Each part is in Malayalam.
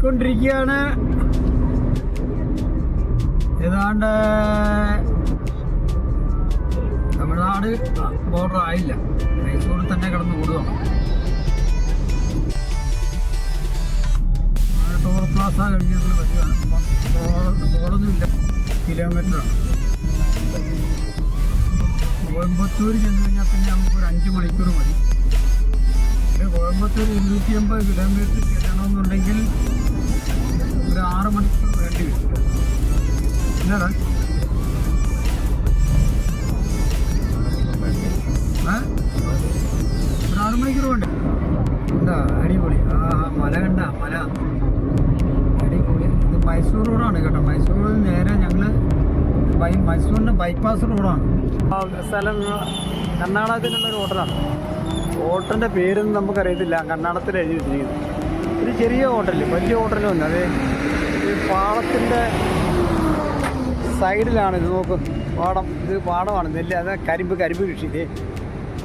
പോയിക്കൊണ്ടിരിക്കുകയാണ്. ഏതാണ്ട് തമിഴ്നാട് ബോർഡർ ആയില്ല, മൈസൂരിൽ തന്നെ കിടന്ന് ഓടുകയാണ്. ടോൾ പ്ലാസ കഴിഞ്ഞിട്ടുള്ള വരികയാണ്. ബോർഡൊന്നുമില്ല, കിലോമീറ്ററാണ്. കോയമ്പത്തൂർ ചെന്ന് കഴിഞ്ഞാൽ പിന്നെ നമുക്കൊരു 5 മണിക്കൂർ മതി. കോയമ്പത്തൂർ 250 കിലോമീറ്റർ ചെല്ലണമെന്നുണ്ടെങ്കിൽ ഒരു 6 മണിക്കൂർ വേണ്ടി വരും. എന്നാടാ ഒരു 6 മണിക്കൂർ വേണ്ട. എന്താ അടിപൊളി. മല കണ്ട, മല അടിപൊളി. ഇത് മൈസൂർ റോഡാണ് കേട്ടോ. മൈസൂരിൽ നേരെ ഞങ്ങൾ മൈസൂരിൻ്റെ ബൈപ്പാസ് റോഡാണ്. സ്ഥലം കർണാടകത്തിലുള്ളൊരു ഹോട്ടലാണ്. ഹോട്ടലിൻ്റെ പേരൊന്നും നമുക്കറിയത്തില്ല, കർണാടകത്തിൽ എഴുതി വെച്ചിരിക്കുന്നു. ഒരു ചെറിയ ഹോട്ടൽ, വലിയ ഹോട്ടലൊന്നും. അത് ഈ പാടത്തിൻ്റെ സൈഡിലാണ്. ഇത് നോക്കും, പാടം. ഇത് പാടമാണ്, നെല്ല്. അത് കരിമ്പ് കൃഷി. ഇത്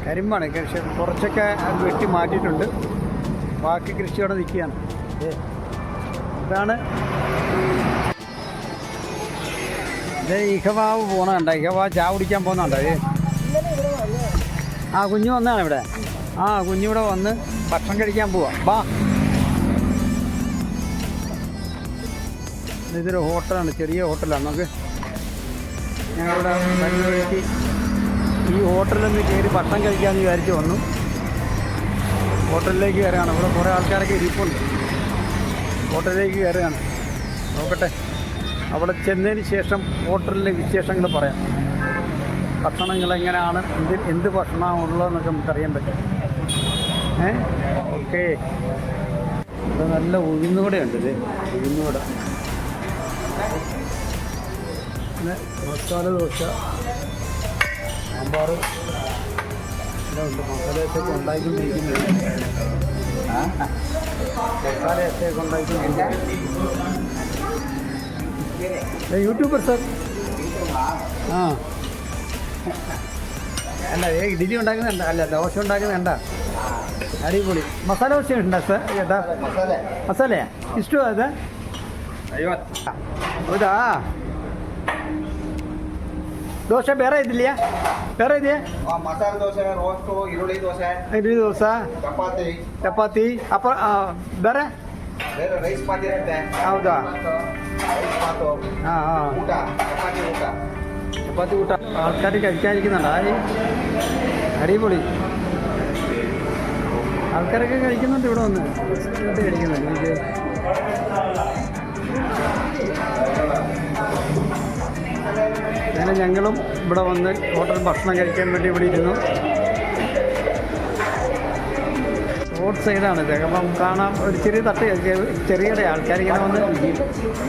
കരിമ്പാണ് കൃഷി. കുറച്ചൊക്കെ വെട്ടി മാറ്റിയിട്ടുണ്ട്, ബാക്കി കൃഷിയോടെ നിൽക്കുകയാണ്. ഇതാണ് ഇത് ഇഹവാവ് പോകണുണ്ട. ഇഹവാവ് ചായ കുടിക്കാൻ പോകുന്നുണ്ടോ? കുഞ്ഞു വന്നതാണ് ഇവിടെ. കുഞ്ഞിവിടെ വന്ന് ഭക്ഷണം കഴിക്കാൻ പോവാം. ബാ, ഇതൊരു ഹോട്ടലാണ്, ചെറിയ ഹോട്ടലാണ്. നമുക്ക് ഞങ്ങളിവിടെ വഴിക്ക് ഈ ഹോട്ടലിലൊന്ന് കയറി ഭക്ഷണം കഴിക്കാമെന്ന് വിചാരിച്ച് വന്നു. ഹോട്ടലിലേക്ക് കയറുകയാണ്. ഇവിടെ കുറേ ആൾക്കാരൊക്കെ ഇരിപ്പുണ്ട്. ഹോട്ടലിലേക്ക് കയറുകയാണ്. നോക്കട്ടെ, അവിടെ ചെന്നതിന് ശേഷം ഹോട്ടലിലെ വിശേഷങ്ങൾ പറയാം. ഭക്ഷണങ്ങൾ എങ്ങനെയാണ്, എന്ത് ഭക്ഷണമാണ് ഉള്ളതെന്നൊക്കെ നമുക്കറിയാൻ പറ്റും. ഓക്കെ. ഇവിടെ നല്ല ഉഴുന്നുവടയുണ്ട്. ഇത് ഉഴുന്നുവട, പിന്നെ മസാല ദോശ, സാമ്പാർ എല്ലാം ഉണ്ട്. മസാലയൊക്കെ ഉണ്ടാക്കിക്കൊണ്ടിരിക്കുന്നത്. മസാലയൊക്കെ ഉണ്ടാക്കിക്കൊണ്ടിരിക്കുന്നത്. YouTuber sir. അല്ല, ഇഡ്ഡലി ഉണ്ടാക്കുന്നുണ്ട്, അല്ല ദോശ ഉണ്ടാക്കുന്നുണ്ട. അടിപൊളി. മസാല ദോശ ഉണ്ടോ സാർ? ചേട്ടാ മസാലയാ ഇഷ്ടമാ? അത് ಹೌದಾ? ದೋಸೆ ಬೇರೆ ಇದೆಯಾ? ಬೇರೆ ಇದೆಯಾ? ಮಸಾಲೆ ದೋಸೆ, ರೋಸ್ಟು, ಈರುಳ್ಳಿ ದೋಸೆ, ಚಪಾತಿ. ಅಪ್ಪ ಬೇರೆ ರೈಸ್ ಪಾತ್ ಇರುತ್ತೆ. ಹೌದಾ? ರೈಸ್ ಪಾತು, ಊಟ, ചപ്പാത്തി ഊട്ട. ആൾക്കാർ കഴിക്കാതിരിക്കുന്നുണ്ട്. അടിപൊളി. ആൾക്കാരൊക്കെ കഴിക്കുന്നുണ്ട് ഇവിടെ വന്ന് കഴിക്കുന്നുണ്ട്. അങ്ങനെ ഞങ്ങളും ഇവിടെ വന്ന് ഹോട്ടൽ ഭക്ഷണം കഴിക്കാൻ വേണ്ടി ഇവിടെ ഇരുന്നു. റോഡ് സൈഡാണിത്. അപ്പം കാണാം, ഒരു ചെറിയ തട്ട്, ചെറിയ ആൾക്കാരിങ്ങനെ വന്ന്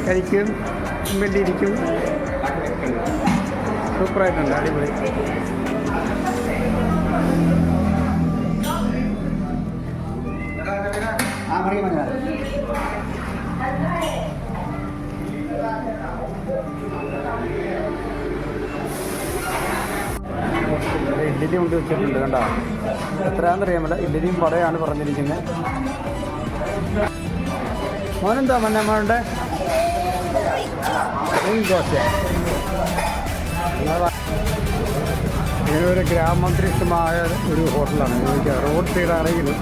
കഴിക്കും വേണ്ടി ഇരിക്കും. സൂപ്പറായിട്ടുണ്ട്, അടിപൊളി. ഇഡ്ഡലി കൊണ്ട് വെച്ചിട്ടുണ്ട് കണ്ടോ. എത്രയാണെന്നറിയാമല്ല. ഇഡ്ഡലിയും വടയാണ് പറഞ്ഞിരിക്കുന്നത്. മോനെന്താ മോനുണ്ട്? ദോശ. ഇങ്ങനൊരു ഗ്രാമാന്തരീക്ഷമായ ഒരു ഹോട്ടലാണ്. റോഡ് സൈഡാണെങ്കിലും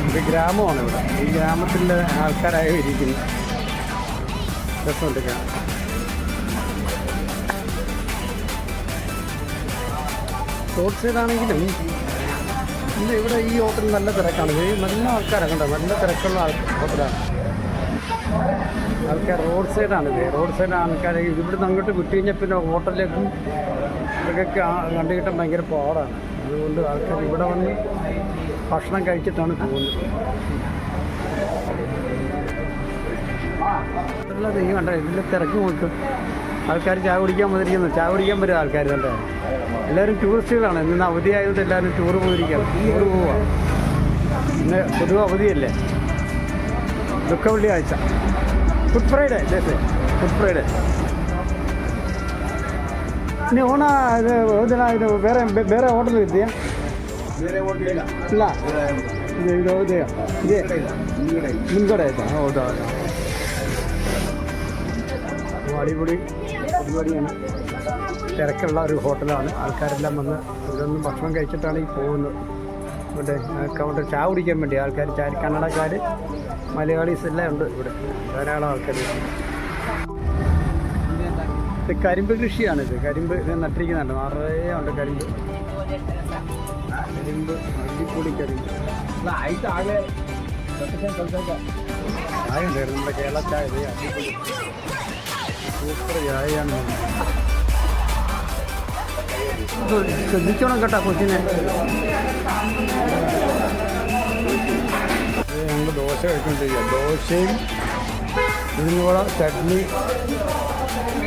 ഒരു ഗ്രാമമാണ് ഇവിടെ. ഈ ഗ്രാമത്തിലെ ആൾക്കാരായി ഇരിക്കുന്നു. രസമുണ്ട് കാണാൻ. റോഡ് സൈഡാണെങ്കിലും ഇവിടെ ഈ ഹോട്ടൽ നല്ല തിരക്കാണ്. നല്ല ആൾക്കാരൊക്കെ ഉണ്ട്, നല്ല തിരക്കുള്ള ഹോട്ടലാണ്. ആൾക്കാർ റോഡ് സൈഡാണിത്. റോഡ് സൈഡ് ആൾക്കാർ ഇവിടുന്ന് അങ്ങോട്ട് വിട്ടു കഴിഞ്ഞാൽ പിന്നെ ഹോട്ടലിലേക്കും ഇതൊക്കെ കണ്ടുകിട്ടാൻ ഭയങ്കര പാടാണ്. അതുകൊണ്ട് ആൾക്കാർ ഇവിടെ വന്ന് ഭക്ഷണം കഴിച്ചിട്ടാണ് പോകുന്നത്. ഉള്ളത് ഈ കണ്ട ഇതിൽ തിരക്ക് നോക്കും. ആൾക്കാർ ചായ കുടിക്കാൻ വന്നിരിക്കുന്നു. ചായ കുടിക്കാൻ വരും ആൾക്കാർ. കണ്ടേ, എല്ലാവരും ടൂറിസ്റ്റുകളാണ്. ഇന്ന് അവധിയായതുകൊണ്ട് എല്ലാവരും ടൂർ പോയിരിക്കുകയാണ്. ടൂർ പോവുക. ഇന്ന് പൊതുവെ അവധിയല്ലേ, ദുഃഖ വെള്ളിയാഴ്ച, ಗುಡ್ ಫ್ರೈಡೆ. Good Friday. ನೀವು ಓಣ ಇದು ಇದು ಬೇರೆ ಹೋಟೆಲ್ ಇದೆಯಾ? ಬೇರೆ ಹೋಟೆಲ್ ಇಲ್ಲ. ಇಲ್ಲ, ಇದು ಇದೆ ಮುಂದ್ಗಡೆ ಆಯಿತಾ? ಹೌದಾ. അടിപൊളി പരിപാടിയാണ്. തിരക്കുള്ള ഒരു ഹോട്ടലാണ്. ആൾക്കാരെല്ലാം വന്ന് ഇതൊന്നും ഭക്ഷണം കഴിച്ചിട്ടാണ് ഈ പോകുന്നത്. ഇവിടെ അവിടെ ചായ കുടിക്കാൻ വേണ്ടി ആൾക്കാർ കന്നഡക്കാർ മലയാളീസ് എല്ലാം ഉണ്ട് ഇവിടെ. ധാരാളം ആൾക്കാർ. ഇത് കരിമ്പ് കൃഷിയാണിത്. കരിമ്പ് ഇത് നട്ടിരിക്കുന്നുണ്ട്. നിറയെ ഉണ്ട് കരിമ്പ്. അടിപൊളി കരിമ്പ്. ചായ ഉണ്ടായിരുന്നു നമ്മുടെ കേരള ചായ. അടിപൊളി സൂപ്പർ ചായയാണ്. ശ്രദ്ധിച്ചോണം കേട്ടോ കൊച്ചിനെ. ഞങ്ങൾ ദോശ കഴിച്ചുകൊണ്ടിരിക്കുക. ദോശയും ഉഴുന്നുവട, ചട്നി,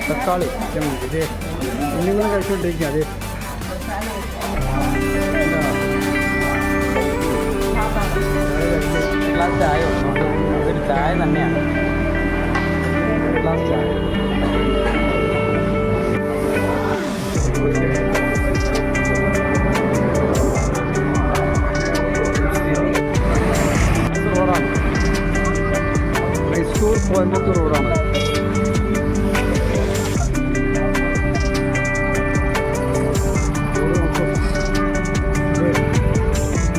തക്കാളി ഇതേ നിങ്ങൾ കഴിച്ചുകൊണ്ടിരിക്കുക. അതെ ഗ്ലാസ് ചായ. അതൊരു ചായ തന്നെയാണ്. ഗ്ലാസ് ചായ. റോഡാണ് മൈസൂർ കോയമ്പത്തൂർ റോഡാണ്.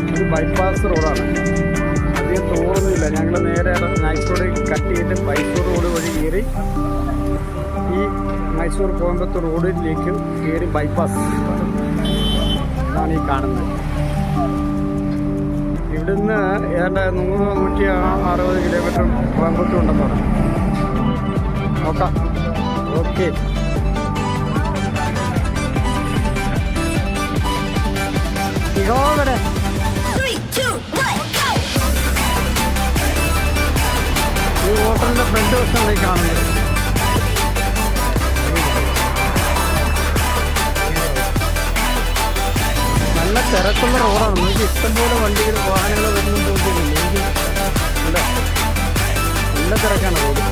ഇത് ബൈപ്പാസ് റോഡാണ്. അധികം തോന്നുന്നില്ല. ഞങ്ങൾ നേരെ നൈസ് റോഡ് കട്ട് ചെയ്ത് മൈസൂർ റോഡ് വഴി കയറി ഈ മൈസൂർ കോയമ്പത്തൂർ റോഡിലേക്ക് കയറി ബൈപ്പാസ് ആണ് ഈ കാണുന്നത്. ഇവിടുന്ന് ഏതാണ്ട് 160 കിലോമീറ്റർ കോയമ്പത്തൂർ ഉണ്ടെന്ന് പറഞ്ഞു. നോക്കാം. ഓക്കെ. ഇവിടെ ഈ ഹോട്ടലിൻ്റെ ഫ്രണ്ട് വശമാണ് ഈ കാണുന്നത്. നല്ല തിരക്കുള്ള റോഡാണ്. നമുക്ക് ഇഷ്ടംപോലെ വണ്ടികൾ വാഹനങ്ങൾ വരുന്നു തോന്നുന്നില്ല. എനിക്ക് നല്ല തിരക്കാണ് റോഡ്.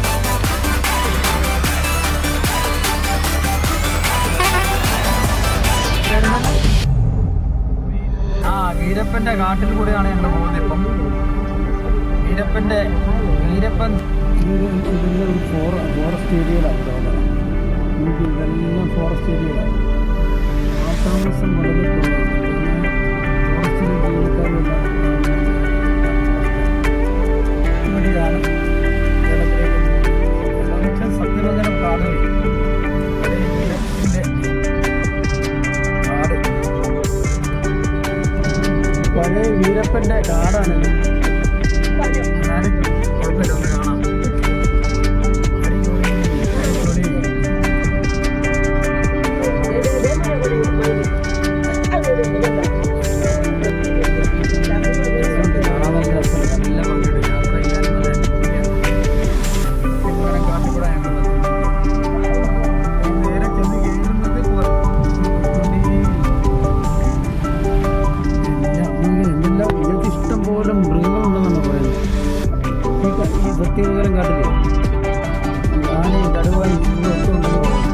വീരപ്പൻ്റെ കാട്ടിൽ കൂടെയാണ് ഞങ്ങൾ പോകുന്നത് ഇപ്പം. വീരപ്പൻ ഇതെല്ലാം ഒരു ഫോറസ്റ്റ് ഏരിയയിലാണ്. നമുക്ക് ഇതെല്ലാം ഫോറസ്റ്റ് ഏരിയയിലാണ്. ആസാമസം വളരെ കുറവാണ്. ഫോറസ്റ്റിലെ ജീവനക്കാരെല്ലാം ഇവിടെയാണ്. സത്യമംഗലം കാട് പഴയ വീരപ്പൻ്റെ കാടാണിത്. കുഴപ്പമില്ല, ഒന്ന് കാണാം. സത്യവിവരം കാട്ടില്ലേ ആനയും കടുവയും ഒക്കെ ഉണ്ടെന്ന് പറയും.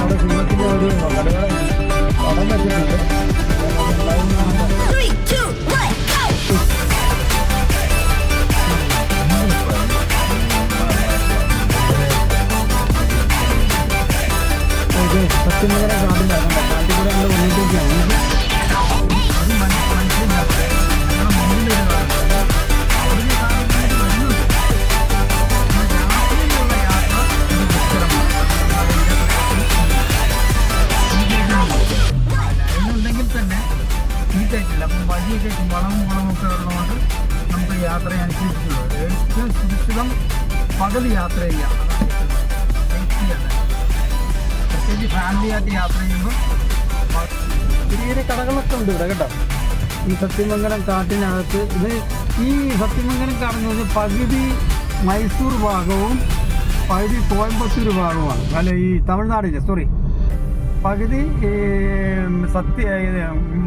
അവിടെ സിംഹത്തിൻ്റെ ഒരു പടം വെച്ചിട്ടുണ്ട്. സത്യവിവരം കാട്ടില്ല. കാട്ടിക്കൂടെ നമ്മൾ വന്നിട്ടൊക്കെയാണ്. അപ്പം വഴിയൊക്കെ വളമൊക്കെ ഉള്ളതുകൊണ്ട് നമുക്ക് യാത്ര അനുസരിച്ചുള്ളൂ. ഏറ്റവും സുരക്ഷിതം പകൽ യാത്ര ചെയ്യാം. പ്രത്യേകിച്ച് ഫാമിലിയായിട്ട് യാത്ര ചെയ്യുമ്പോൾ ചെറിയ ചെറിയ കടകളൊക്കെ ഉണ്ട് ഇവിടെ കേട്ടോ. ഈ സത്യമംഗലം കാട്ടിനകത്ത് ഇത് ഈ സത്യമംഗലം കാടെന്ന് പറഞ്ഞാൽ പകുതി മൈസൂർ ഭാഗവും പകുതി കോയമ്പത്തൂർ ഭാഗവുമാണ്. അല്ല, ഈ തമിഴ്നാടിൻ്റെ പകുതി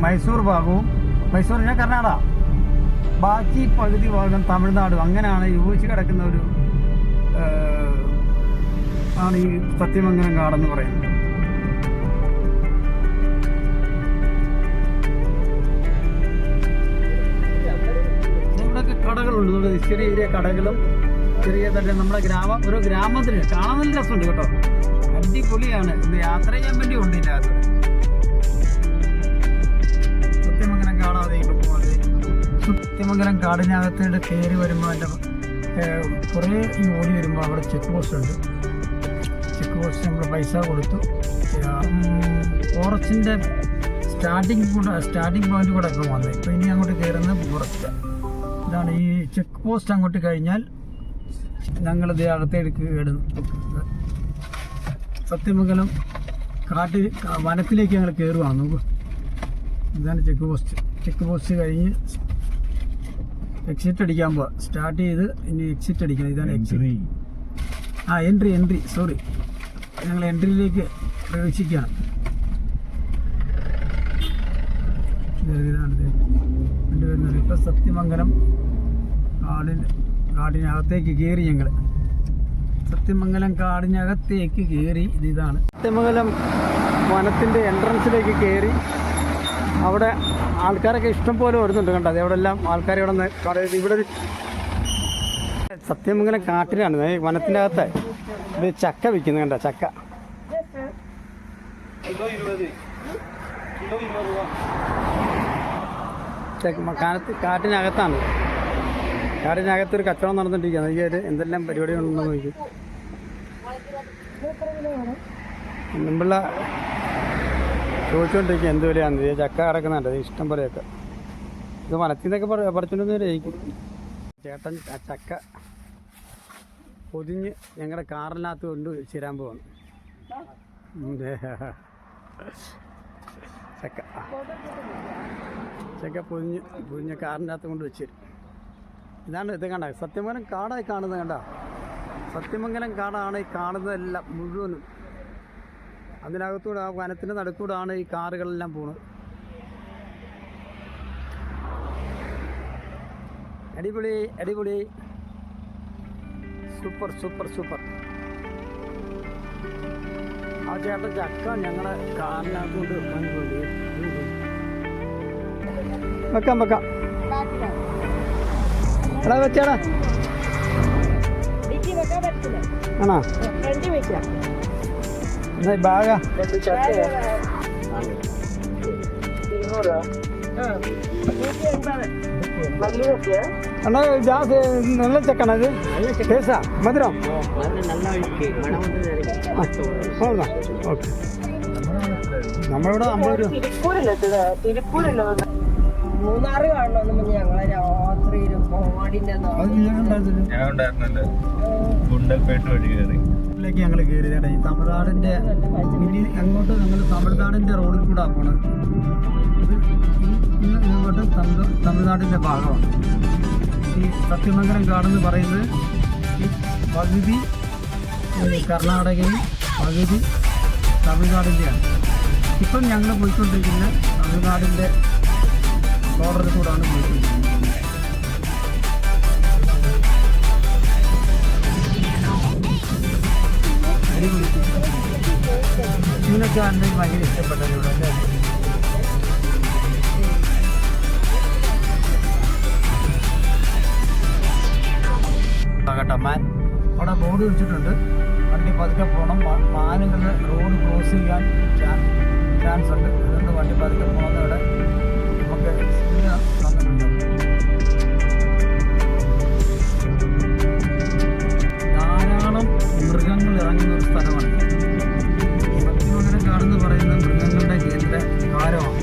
മൈസൂർ ഭാഗവും, മൈസൂർ ഞാൻ കർണാടക, ബാക്കി പകുതി ഭാഗം തമിഴ്നാടും. അങ്ങനെയാണ് യോജിച്ച് കിടക്കുന്ന ഒരു ആണ് ഈ സത്യമംഗലം കാടെന്ന് പറയുന്നത്. ഇവിടെയൊക്കെ കടകളുണ്ട്. ചെറിയ ചെറിയ കടകളും ചെറിയ തന്നെ നമ്മുടെ ഒരു ഗ്രാമത്തിൽ കാണാൻ നല്ല രസമുണ്ട് കേട്ടോ. അടിപൊളിയാണ്. ഇത് യാത്ര ചെയ്യാൻ വേണ്ടി ഉണ്ടില്ല അത്. സത്യമംഗലം കാണാതെ പോകുന്നത്. സത്യമംഗലം കാടിനകത്തോട്ട് കയറി വരുമ്പോൾ എൻ്റെ കുറേ ഈ ഓടി വരുമ്പോൾ അവിടെ ചെക്ക് പോസ്റ്റ് ഉണ്ട്. ചെക്ക് പോസ്റ്റ് നമ്മൾ പൈസ കൊടുത്തു. ഫോറസ്റ്റിൻ്റെ സ്റ്റാർട്ടിങ് പോയിന്റ് കൂടെ ഒക്കെ വന്നത്. ഇപ്പോൾ ഇനി അങ്ങോട്ട് കയറുന്നത് ഫോറസ്റ്റ്. ഇതാണ് ഈ ചെക്ക് പോസ്റ്റ്. അങ്ങോട്ട് കഴിഞ്ഞാൽ ഞങ്ങൾ അകത്തേക്ക് കയറുന്നു. സത്യമംഗലം വനത്തിലേക്ക് ഞങ്ങൾ കയറുവാണ്. നോക്കൂ, ഇതാണ് ചെക്ക് പോസ്റ്റ്. ചെക്ക് പോസ്റ്റ് കഴിഞ്ഞ് എക്സിറ്റ് അടിക്കാൻ പോവാ. സ്റ്റാർട്ട് ചെയ്ത് ഇനി എക്സിറ്റ് അടിക്കണം. ഇതാണ് എക്സിറ്റ്. എൻട്രി സോറി, ഞങ്ങൾ എൻട്രിയിലേക്ക് പ്രവേശിക്കുകയാണ്. ഇതാണ് വരുന്നത്. ഇപ്പം സത്യമംഗലം കാടിനകത്തേക്ക് കയറി. ഞങ്ങൾ സത്യമംഗലം കാടിനകത്തേക്ക് കയറി. ഇതാണ് സത്യമംഗലം വനത്തിൻ്റെ എൻട്രൻസിലേക്ക് കയറി. അവിടെ ആൾക്കാരൊക്കെ ഇഷ്ടം പോലെ വരുന്നുണ്ട്. കണ്ടോ, അത് അവിടെ എല്ലാം ആൾക്കാർ ഇവിടെ സത്യമംഗലം കാട്ടിലാണ്, വനത്തിൻ്റെ അകത്ത് ഇത് ചക്ക വിൽക്കുന്നത്. കണ്ടോ, ചക്ക കാട്ടിനകത്താണ്. കാടിനകത്തൊരു കച്ചവടം നടന്നിട്ടിരിക്കുകയാണ്. ഈ എന്തെല്ലാം പരിപാടികളുണ്ടെന്ന് നോക്കി. മുമ്പുള്ള ചോദിച്ചുകൊണ്ടിരിക്കുക എന്ത് വിലയാണ്. ചക്ക കിടക്കുന്നുണ്ട് ഇഷ്ടം പോലെയൊക്കെ. ഇത് വനത്തിൽ നിന്നൊക്കെ പറിച്ചുകൊണ്ടിരിക്കും. ചേട്ടൻ ആ ചക്ക പൊതിഞ്ഞ് ഞങ്ങളുടെ കാറിനകത്ത് കൊണ്ട് ചേരാൻ പോവാണ്. ചക്ക പൊതിഞ്ഞ് കാറിൻ്റെ അകത്ത് കൊണ്ട് വെച്ച് തരും. ഇതാണ് ഇത്. കണ്ട, സത്യമംഗലം കാടായി കാണുന്നത്. കണ്ട, സത്യമംഗലം കാടാണ് ഈ കാണുന്നതെല്ലാം മുഴുവനും. അതിനകത്തൂടെ ആ വനത്തിൻ്റെ നടുക്കൂടാണ് ഈ കാറുകളെല്ലാം പോകുന്നത്. അടിപൊളി അടിപൊളി, സൂപ്പർ സൂപ്പർ സൂപ്പർ. ആ ചേട്ടൻ ചക്ക ഞങ്ങളെ കാറിനകത്ത് കൊണ്ട് വെക്കാം വെക്കാം. എടാ വെച്ചാടാ. ആണോ എന്നാ ബാഗ അണ്ണാ ജാസ് നല്ല ചക്കാണ് അത്. ടേസ്റ്റാ, മധുരം. ഓക്കെ, നമ്മളിവിടെ 50 രൂപ. മൂന്നാറ് കാണണമെന്ന് ഞങ്ങളെ രാത്രി ിലേക്ക് ഞങ്ങൾ കയറി. ഈ തമിഴ്നാടിൻ്റെ ഇനി അങ്ങോട്ട് ഞങ്ങൾ തമിഴ്നാടിൻ്റെ റോഡിൽ കൂടെ പോണത്. ഇത് ഇങ്ങോട്ട് തമിഴ്നാടിൻ്റെ ഭാഗമാണ്. ഈ സത്യമംഗലം കാടെന്ന് പറയുന്നത് ഈ പകുതി കർണാടകയും പകുതി തമിഴ്നാടിൻ്റെയാണ്. ഇപ്പം ഞങ്ങൾ പോയിക്കൊണ്ടിരിക്കുന്ന തമിഴ്നാടിൻ്റെ ബോർഡറിൽ കൂടാണ് പോയിക്കൊണ്ടിരിക്കുന്നത്. അടിപൊളി. ഇതിനൊക്കെ ആണെങ്കിൽ ഭയങ്കര ഇഷ്ടപ്പെട്ടത് ഇവിടെ അല്ലേ. മാൻ അവിടെ ബോർഡ് വെച്ചിട്ടുണ്ട്. വണ്ടി പതുക്കെ പോകണം. മാനുകൾ റോഡ് ക്രോസ് ചെയ്യാൻ ചാൻസ് ഉണ്ട്. അതുകൊണ്ട് വണ്ടി പതുക്കെ പോകുന്നവിടെ നമുക്ക് തന്നിട്ടുണ്ട്. ധാരാളം മൃഗങ്ങൾ ഇറങ്ങുന്ന ഒരു സ്ഥലമാണ്. സത്യമംഗലം കാടെന്ന് പറയുന്ന മൃഗങ്ങളുടെ കേന്ദ്ര ഭാരമാണ്.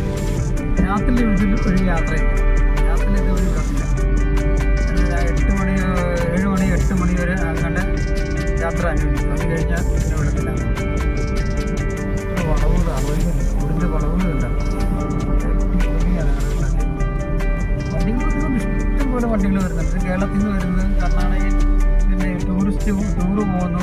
രാത്രി ഇതിൽ ഒരു യാത്രയുണ്ട്. രാത്രി ഇത് ഒരു വിടത്തില്ല. 7 മണി വരെ അങ്ങനെ യാത്ര അനുവദിക്കും. അത് കഴിഞ്ഞാൽ പിന്നെ വിടത്തില്ല. വളവുകളാണ്, കൂടുതൽ വളവുകളുണ്ട്. വണ്ടികൾ ഇഷ്ടംപോലെ വണ്ടികൾ വരുന്നുണ്ട്. കേരളത്തിൽ നിന്ന് വരുന്നത്, കർണാടകയിൽ പിന്നെ ടൂറ് പോകുന്നു.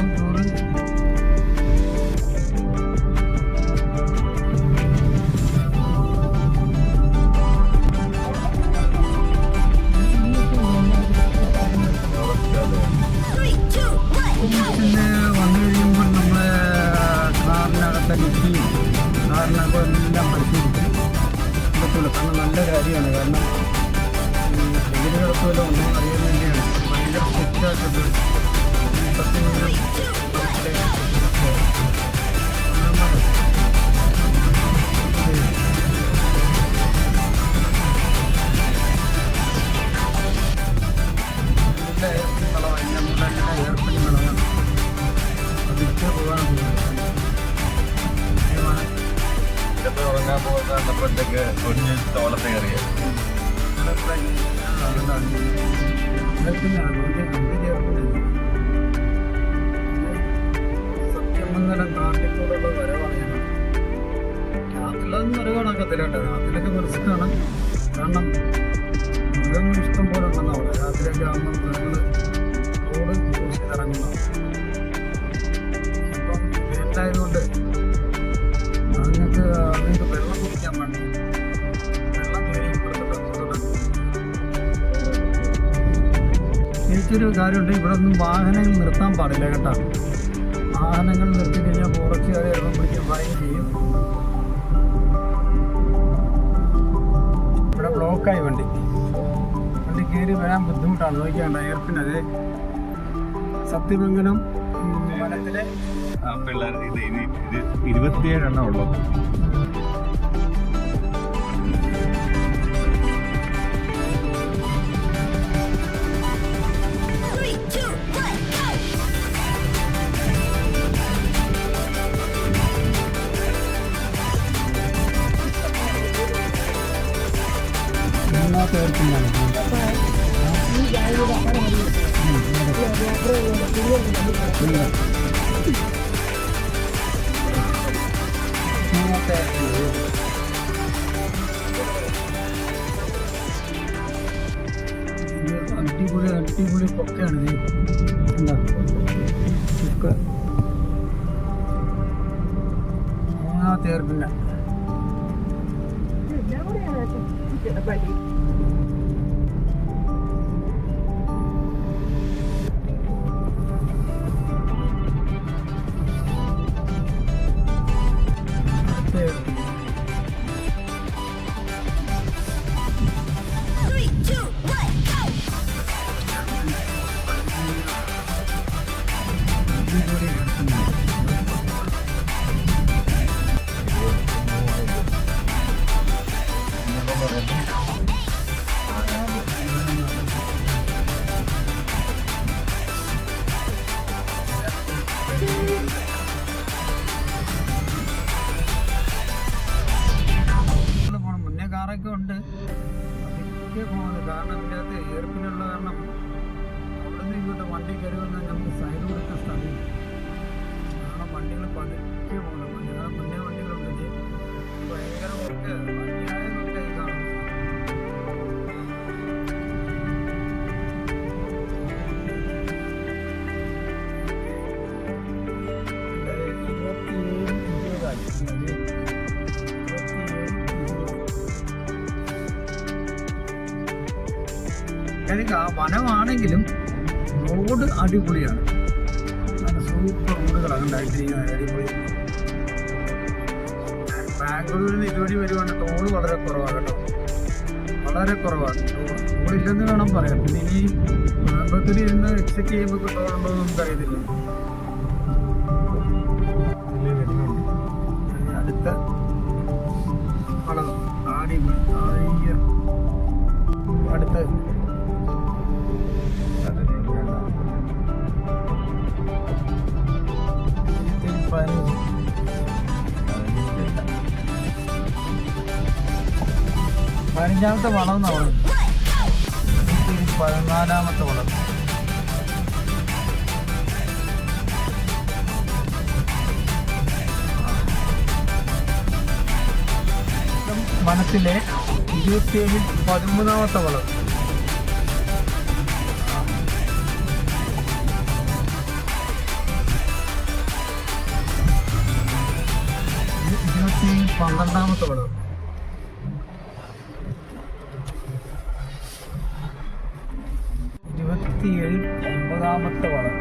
പിന്നെ വന്നു കഴിയുമ്പോൾ നമ്മളെ കാറിനകത്തെ ലിഫ്റ്റിയും കാറിനകത്ത് എല്ലാം പരിശീലിക്കും പറ്റുള്ളൂ. കാരണം നല്ല കാര്യമാണ്. കാരണം വീടുകളൊക്കെ വല്ല ഒന്നും അറിയാൻ വേണ്ടിയാണ്. ഭയങ്കര സ്ട്രിക്റ്റായിട്ടുണ്ട്. സത്യമംഗലം ഏർപ്പിടി കളവാണ് അതിക്ക് പോകാൻ ചിലപ്പോൾ ഉറങ്ങാൻ പോകുന്ന കണ്ടപ്പോഴത്തേക്ക് ഒടിഞ്ഞ് തോളത്തെ കയറിയ സത്യമംഗലം കാട്ടിക്കൂടുള്ള വരവാണ് ഞങ്ങൾ. രാത്രിയിലൊന്നും വരവാണാക്കത്തില്ല കേട്ടോ. രാത്രിയിലൊക്കെ റിസ്ക്കാണ്. കാരണം മൃഗങ്ങൾ ഇഷ്ടം പോലെ ഉണ്ടെന്ന് അവിടെ. രാത്രിയൊക്കെ ആകുമ്പോൾ മൃഗങ്ങൾ റോഡ് യൂസ് ചെയ്തിറങ്ങുന്നതാണ്. ഇപ്പം വേനലായതുകൊണ്ട് നിങ്ങൾക്ക് വെള്ളം കുടിക്കാൻ വേണ്ടി വെള്ളം കയറി എനിക്കൊരു കാര്യമുണ്ട്. ഇവിടെ ഒന്നും വാഹനങ്ങൾ നിർത്താൻ പാടില്ല കേട്ടോ. വാഹനങ്ങൾ നിർത്തി കഴിഞ്ഞാൽ ഫോറസ്റ്റുകാരെ ഇറങ്ങാൻ പിടിക്കാൻ ഫൈൻ ചെയ്യും. ഇവിടെ ബ്ലോക്കായി വണ്ടി കയറി വരാൻ ബുദ്ധിമുട്ടാണ്. നോക്കിയാണ്ട് എയർപിന്നത് സത്യമംഗലം വനത്തിലെ പിള്ളേർ ഇത് 27 എണ്ണം ഉള്ളു. അടിപൊളി കൊക്കയാണ് എന്താ കൊക്ക മൂന്നാമത്തെ ഏർപ്പില്ല. മുന്നേ കാറൊക്കെ ഉണ്ട്. അതൊക്കെ പോകുന്നത് കാരണം ഇതിൻ്റെ അകത്ത് ഏർപ്പിനുള്ള കാരണം അവിടെ നിന്ന് ഇങ്ങോട്ട് വണ്ടി കയറി വന്നാൽ നമുക്ക് സൈഡ് കൊടുക്കാൻ സ്ഥലമില്ല. കാരണം വണ്ടികൾ പതുക്കെ പോകുന്നത്. കാരണം മുന്നേ വണ്ടികളുണ്ട് ഭയങ്കര വർക്ക് വണ്ടിയായതൊക്കെ കാണുന്നത്. എനിക്ക് ആ വനമാണെങ്കിലും റോഡ് അടിപൊളിയാണ്. നല്ല സൂപ്പർ റോഡുകളാണ് ഉണ്ടായിട്ടിരിക്കുന്നത്. അടിപൊളി. ബാംഗ്ലൂരിൽ നിന്ന് ഇതുവഴി വരുവാണ് ടോള് വളരെ കുറവാണ് കേട്ടോ. വളരെ കുറവാണ്. ടോളില്ലെന്ന് വേണം പറയാം. പിന്നെ ഇനി കോയമ്പത്തൂരിൽ ഇരുന്ന് എക്സിറ്റ് ചെയ്യുമ്പോൾ ടോളുണ്ടോ എന്ന് നമുക്കറിയത്തില്ല. അടുത്ത വളം അടിപൊളി. അടുത്ത 15ാമത്തെ വളം എന്നാണ് പറയുന്നത്. 14ാമത്തെ വളം. വനത്തിലെ 27ൽ 13ാമത്തെ വളം. ൽ 12ാമത്തെ വളം. 27ൽ 9ാമത്തെ വളം.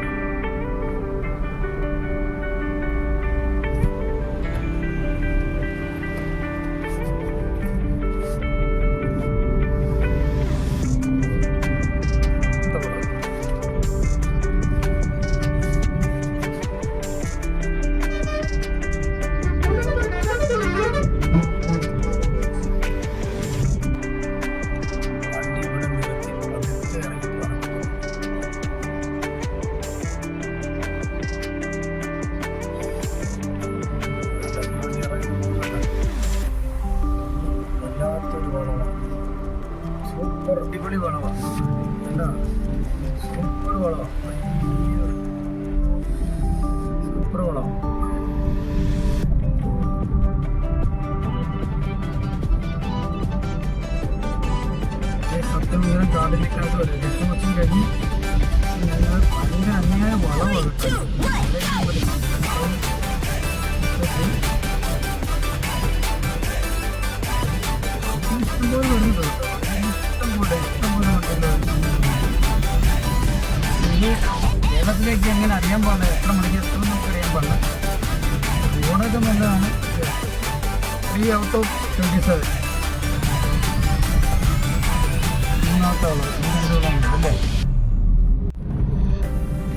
കടലിക്കകത്ത് വരും. 8 വർഷം കഴിഞ്ഞ് ഞങ്ങൾ ഭയങ്കര അന്യായ വളവ് ഇഷ്ടംപോലെ വരുന്നുണ്ട് കേട്ടോ. ഇഷ്ടംപോലെ വണ്ടികൾ. ഇനി കേരളത്തിലേക്ക് എങ്ങനെ അറിയാൻ പാടില്ല, എത്ര മണിക്ക് എത്ര നമുക്ക് അറിയാൻ പാടില്ല. റോഡൊക്കെ നല്ലതാണ്. 3 out of 27. മൂന്നാമത്തുള്ളത് അല്ലേ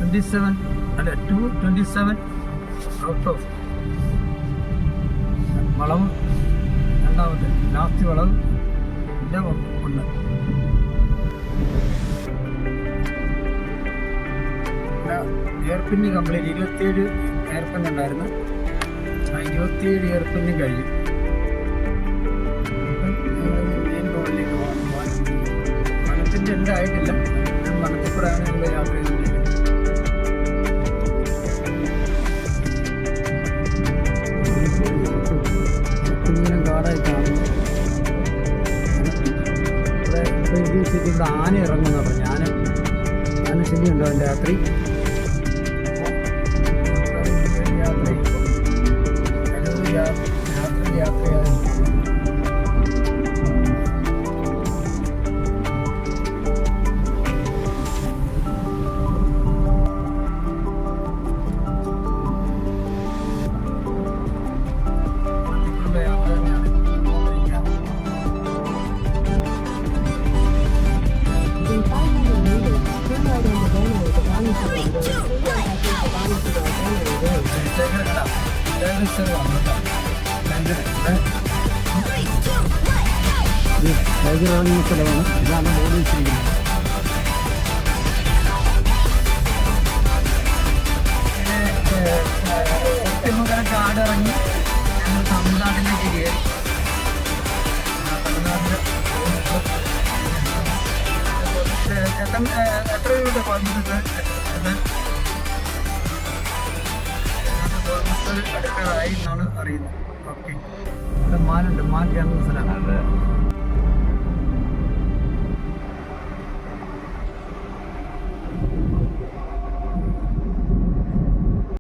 27 അല്ല 227 ഔട്ട് ഓഫ്. വളവ് രണ്ടാമത്തെ ലാസ്റ്റ് വളവ് ഇല്ല ഉണ്ട്. എയർപിന്ന് കംപ്ലീറ്റ് 27 എയർപിൻ ഉണ്ടായിരുന്നു. ആ 27 എയർപിന്നും കഴിഞ്ഞു. മെയിൻ റോഡിലേക്ക് പോകാൻ വനത്തിൻ്റെ എൻ്റെ ആയിട്ടില്ല. ഞാൻ വനത്തിൽക്കൂടെയാണ് ഞങ്ങൾ യാത്ര ചെയ്തുകൊണ്ടിരിക്കുന്നത്. കുഞ്ഞിനും കാടായി കാണുന്നു. ഇവിടെ ആന ഇറങ്ങുന്ന പറഞ്ഞു. ആന ശല്യമുണ്ടോ അതിൻ്റെ രാത്രി? യാത്രയാണ്. ടൈഗറാണെന്ന സ്ഥലമാണ്. ഇതാണ് ബോർഡ് വെച്ചിരിക്കുന്നത്. ഒറ്റമുഖം കാടിറങ്ങി ഞങ്ങൾ തമിഴ്നാട്ടിലേക്ക് കയറി. തമിഴ്നാട്ടിൽ എത്ര രൂപയുടെ കോയമ്പത്തൂർ അടുക്കളായി എന്നാണ് അറിയുന്നത്. ഓക്കെ, ഇവിടെ മാനുണ്ട്. മാൻ കാണുന്ന സ്ഥലമാണ്.